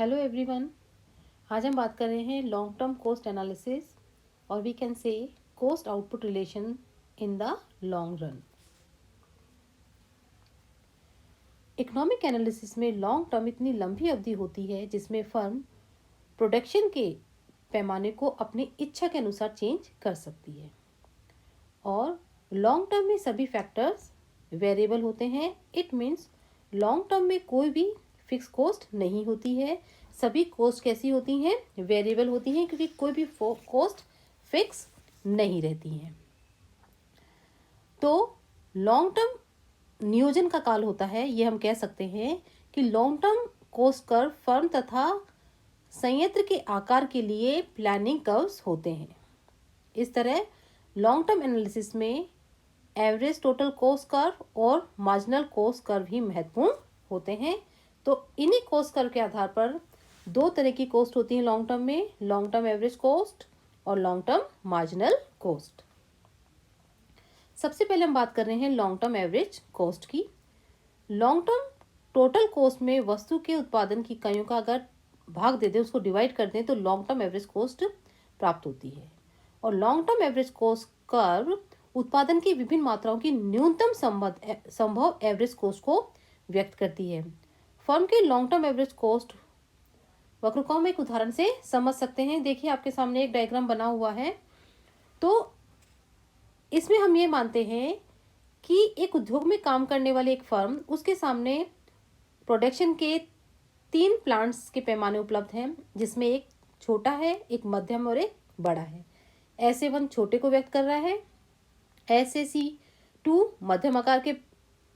Hello everyone. आज हम बात कर रहे हैं लॉन्ग टर्म कॉस्ट एनालिसिस और we can say cost output relation in the long run. Economic analysis में लॉन्ग टर्म इतनी लंबी अवधि होती है जिसमें फर्म प्रोडक्शन के पैमाने को अपनी इच्छा के अनुसार चेंज कर सकती है और लॉन्ग टर्म में सभी फैक्टर्स वेरिएबल होते हैं। इट मीन्स लॉन्ग टर्म में कोई भी फिक्स कॉस्ट नहीं होती है। सभी कॉस्ट कैसी होती हैं? वेरिएबल होती हैं, क्योंकि कोई भी कॉस्ट फिक्स नहीं रहती हैं। तो लॉन्ग टर्म नियोजन का काल होता है। ये हम कह सकते हैं कि long term cost curve firm तथा संयंत्र के आकार के लिए प्लानिंग कर्व्स होते हैं। इस तरह लॉन्ग टर्म एनालिसिस में एवरेज टोटल कॉस्ट कर्व और मार्जिनल कॉस्ट कर्व ही महत्वपूर्ण होते हैं। तो इन्हीं कॉस्ट कर्व के आधार पर दो तरह की कॉस्ट होती है लॉन्ग टर्म में, लॉन्ग टर्म एवरेज कॉस्ट और लॉन्ग टर्म मार्जिनल कॉस्ट। सबसे पहले हम बात कर रहे हैं लॉन्ग टर्म एवरेज कॉस्ट की। लॉन्ग टर्म टोटल कॉस्ट में वस्तु के उत्पादन की इकाइयों का अगर भाग दे दें, उसको डिवाइड कर दें, तो लॉन्ग टर्म एवरेज कॉस्ट प्राप्त होती है। और long term average cost curve उत्पादन की विभिन्न मात्राओं की न्यूनतम संभव एवरेज कॉस्ट को व्यक्त करती है। फर्म के लॉन्ग टर्म एवरेज कॉस्ट वक्र को हम एक उदाहरण से समझ सकते हैं। देखिए, आपके सामने एक डायग्राम बना हुआ है। तो इसमें हम ये मानते हैं कि एक उद्योग में काम करने वाले एक फर्म, उसके सामने प्रोडक्शन के 3 प्लांट्स के पैमाने उपलब्ध हैं, जिसमें एक छोटा है, एक मध्यम और एक बड़ा है। SA1 छोटे को व्यक्त कर रहा है, SAC2 मध्यम आकार के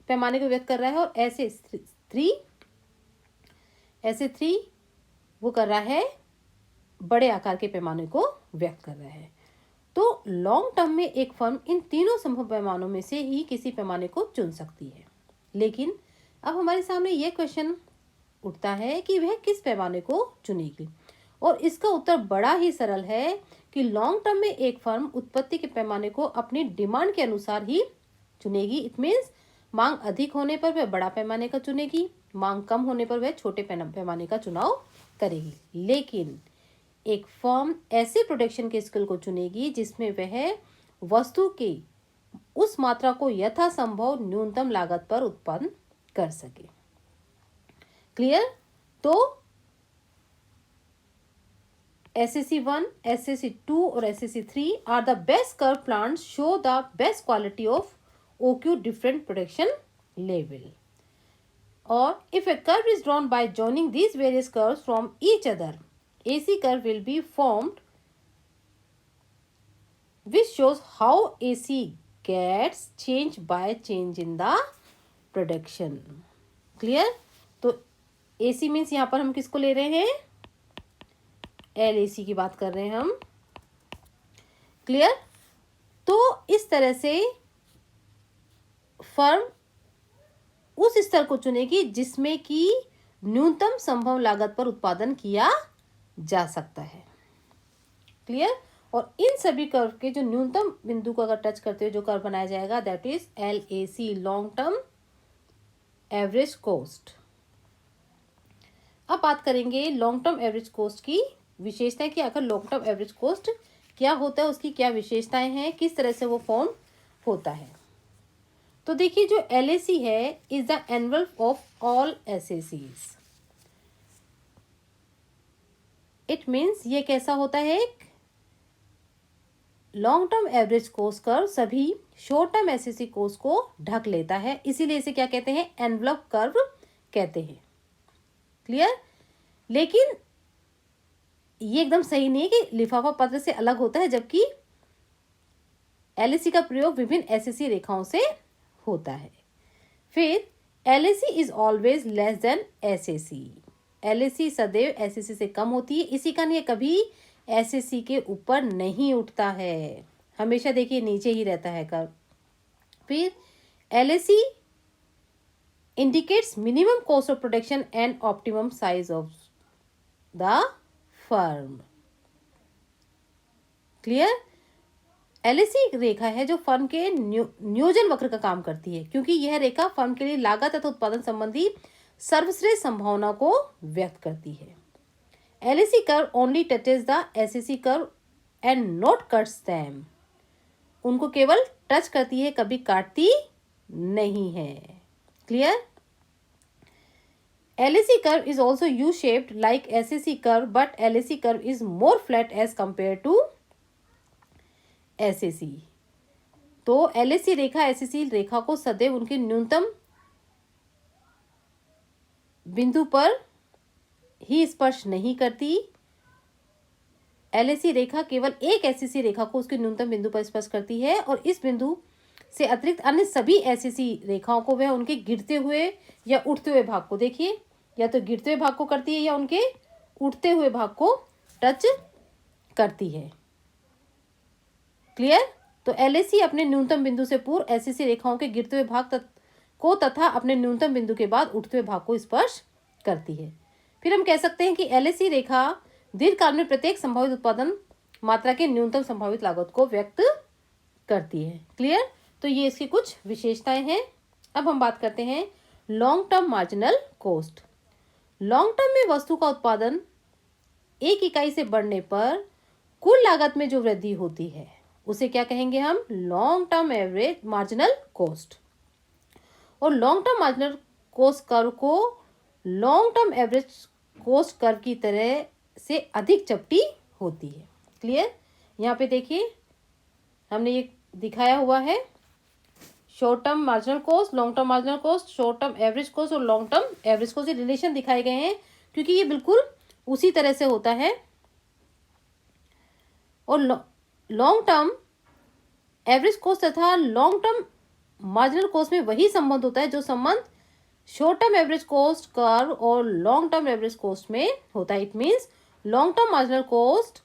पैमाने को व्यक्त कर रहा है और SA3 वो कर रहा है बड़े आकार के पैमाने को व्यक्त कर रहा है। तो लॉन्ग टर्म में एक फर्म इन तीनों संभव पैमानों में से ही किसी पैमाने को चुन सकती है। लेकिन अब हमारे सामने यह क्वेश्चन उठता है कि वह किस पैमाने को चुनेगी, और इसका उत्तर बड़ा ही सरल है कि लॉन्ग टर्म में एक फर्म उत्पत्ति के पैमाने को अपनी डिमांड के अनुसार ही चुनेगी। इट मीन्स मांग अधिक होने पर वह बड़ा पैमाने का चुनेगी, मांग कम होने पर वह छोटे पैमाने का चुनाव करेगी। लेकिन एक फर्म ऐसे प्रोडक्शन के स्केल को चुनेगी जिसमें वह वस्तु के उस मात्रा को यथासंभव न्यूनतम लागत पर उत्पन्न कर सके। क्लियर? तो SAC1, SAC2 और SAC3 are the best curve plants show the best quality of OQ different production level. Or if a curve is drawn by joining these various curves from each other, AC curve will be formed, which shows how AC gets changed by change in the production. Clear? तो AC means यहाँ पर हम किसको ले रहे हैं? LAC की बात कर रहे हैं हम। क्लियर? तो इस तरह से फर्म उस स्तर को चुनेगी जिसमें कि न्यूनतम संभव लागत पर उत्पादन किया जा सकता है। क्लियर? और इन सभी कर्व के जो न्यूनतम बिंदु को अगर टच करते हुए जो कर्व बनाया जाएगा, that is LAC, long term average cost. अब बात करेंगे लॉन्ग टर्म एवरेज कॉस्ट की विशेषताएं कि आखिर लॉन्ग टर्म एवरेज कॉस्ट क्या होता है, उसकी क्या विशेषताएं हैं, किस तरह से वो फॉर्म होता है। तो देखिए, जो LAC है is the annual of all SACs। It means ये कैसा होता है? Long term average cost curve सभी शॉर्ट टर्म SAC कॉस्ट को ढक लेता है, इसीलिए इसे क्या कहते हैं? एनवलप कर्व कहते हैं। क्लियर? लेकिन ये एकदम सही नहीं है कि लिफाफा पत्र से अलग होता है, जबकि LAC का प्रयोग विभिन्न SAC रेखाओं से होता है। फिर LAC is always less than SAC। LAC सदैव SAC से कम होती है, इसी कारण ये कभी SAC के ऊपर नहीं उठता है, हमेशा देखिए नीचे ही रहता है कर्व। फिर LAC indicates minimum cost of production and optimum size of the firm. Clear? LAC एक रेखा है जो फर्म के नियोजन वक्र का काम करती है, क्योंकि यह रेखा फर्म के लिए लागत तथा उत्पादन संबंधी सर्वश्रेष्ठ संभावना को व्यक्त करती है। LAC curve only touches the SAC curve and not cuts them. उनको केवल टच करती है, कभी काटती नहीं है. Clear? LAC curve is also U-shaped like SAC curve, but LAC curve is more flat as compared to SAC. तो LAC रेखा SAC रेखा को सदैव उनके न्यूनतम बिंदु पर ही स्पर्श नहीं करती. LAC रेखा केवल एक SAC रेखा को उसके न्यूनतम बिंदु पर स्पर्श करती है और इस बिंदु से अतिरिक्त अन्य सभी SAC रेखाओं को वह उनके गिरते हुए या उठते हुए भाग को, देखिए, या तो गिरते हुए भाग को करती है या उनके उठते हुए भाग को टच करती है. क्लियर? तो LAC अपने न्यूनतम बिंदु से पूर्व SAC रेखाओं के गिरते हुए भाग को तथा अपने न्यूनतम बिंदु के बाद उठते हुए भाग को स्पर्श करती है. फिर हम कह सकते हैं कि LAC रेखा दीर्घकाल में प्रत्येक संभावित उत्पादन मात्रा के न्यूनतम संभावित लागत को व्यक्त करती है. क्लियर? तो ये इसकी कुछ विशेषताएं हैं. अब हम बात करते हैं long term marginal cost. Long term में वस्तु का उत्पादन एक इकाई से बढ़ने पर कुल लागत में जो वृद्धि होती है उसे क्या कहेंगे हम? Long term average marginal cost. और long term marginal cost curve को long term average cost curve की तरह से अधिक चपटी होती है. क्लियर? यहाँ पे देखिए हमने ये दिखाया हुआ है, short term marginal cost, long term marginal cost, short term average cost और long term average cost. Relation दिखाए गए हैं क्योंकि ये बिल्कुल उसी तरह से होता है. और लॉन्ग टर्म एवरेज कॉस्ट तथा लॉन्ग टर्म मार्जिनल कॉस्ट में वही संबंध होता है जो संबंध short term average cost curve और लॉन्ग टर्म एवरेज कॉस्ट में होता है. It means long term marginal cost